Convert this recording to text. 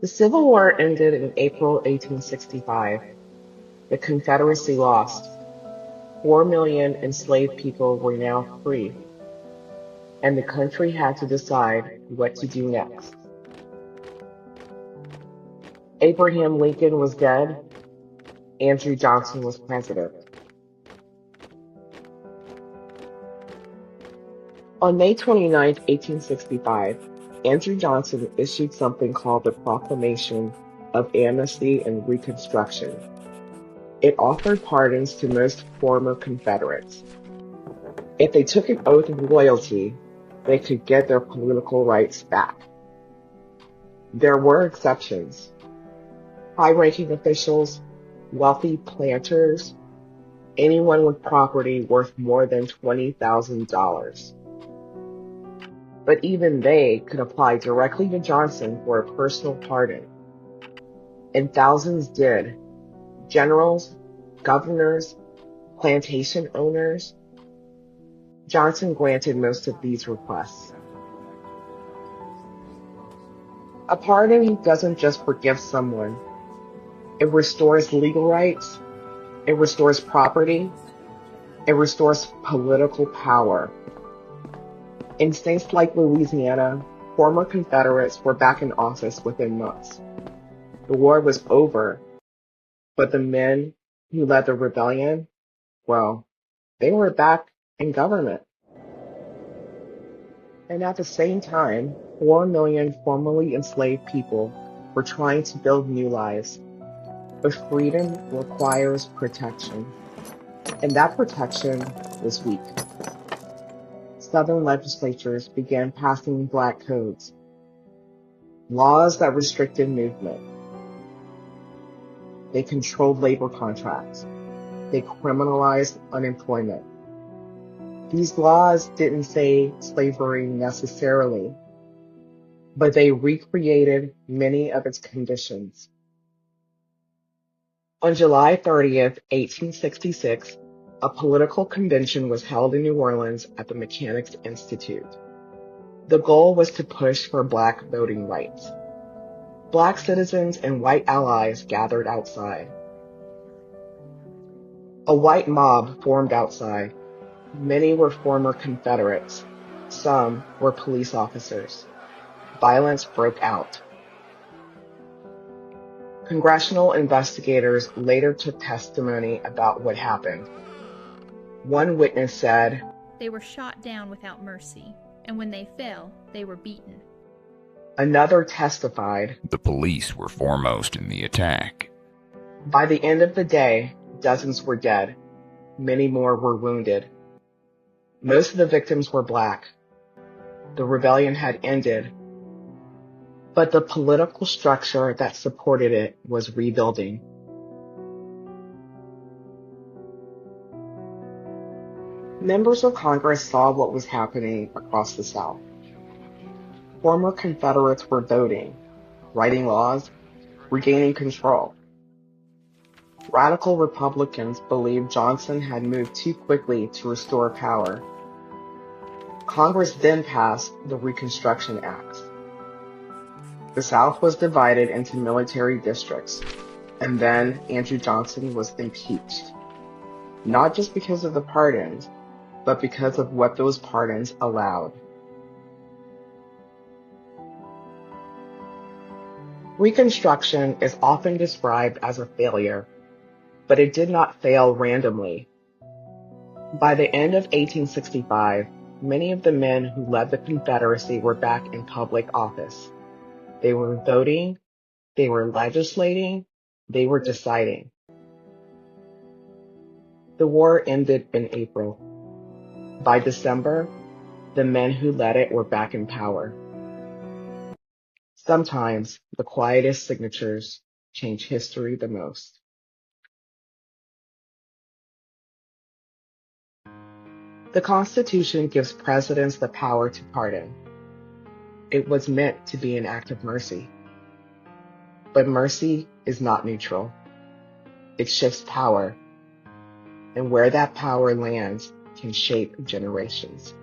The Civil War ended in April 1865. The Confederacy lost. 4 million enslaved people were now free, and the country had to decide what to do next. Abraham Lincoln was dead. Andrew Johnson was president. On May 29, 1865, Andrew Johnson issued something called the Proclamation of Amnesty and Reconstruction. It offered pardons to most former Confederates. If they took an oath of loyalty, they could get their political rights back. There were exceptions. High-ranking officials, wealthy planters, anyone with property worth more than $20,000. But even they could apply directly to Johnson for a personal pardon. And thousands did. Generals, governors, plantation owners. Johnson granted most of these requests. A pardon doesn't just forgive someone. It restores legal rights. It restores property. It restores political power. In states like Louisiana, former Confederates were back in office within months. The war was over, but the men who led the rebellion, well, they were back in government. And at the same time, 4 million formerly enslaved people were trying to build new lives. But freedom requires protection, and that protection was weak. Southern legislatures began passing black codes, laws that restricted movement. They controlled labor contracts. They criminalized unemployment. These laws didn't say slavery necessarily, but they recreated many of its conditions. On July 30th, 1866, a political convention was held in New Orleans at the Mechanics' Institute. The goal was to push for black voting rights. Black citizens and white allies gathered outside. A white mob formed outside. Many were former Confederates. Some were police officers. Violence broke out. Congressional investigators later took testimony about what happened. One witness said, "They were shot down without mercy, and when they fell, they were beaten." Another testified, "The police were foremost in the attack." By the end of the day, dozens were dead. Many more were wounded. Most of the victims were black. The rebellion had ended, but the political structure that supported it was rebuilding. Members of Congress saw what was happening across the South. Former Confederates were voting, writing laws, regaining control. Radical Republicans believed Johnson had moved too quickly to restore power. Congress then passed the Reconstruction Act. The South was divided into military districts, and then Andrew Johnson was impeached. Not just because of the pardons, but because of what those pardons allowed. Reconstruction is often described as a failure, but it did not fail randomly. By the end of 1865, many of the men who led the Confederacy were back in public office. They were voting, they were legislating, they were deciding. The war ended in April. By December, the men who led it were back in power. Sometimes the quietest signatures change history the most. The Constitution gives presidents the power to pardon. It was meant to be an act of mercy. But mercy is not neutral. It shifts power, and where that power lands can shape generations.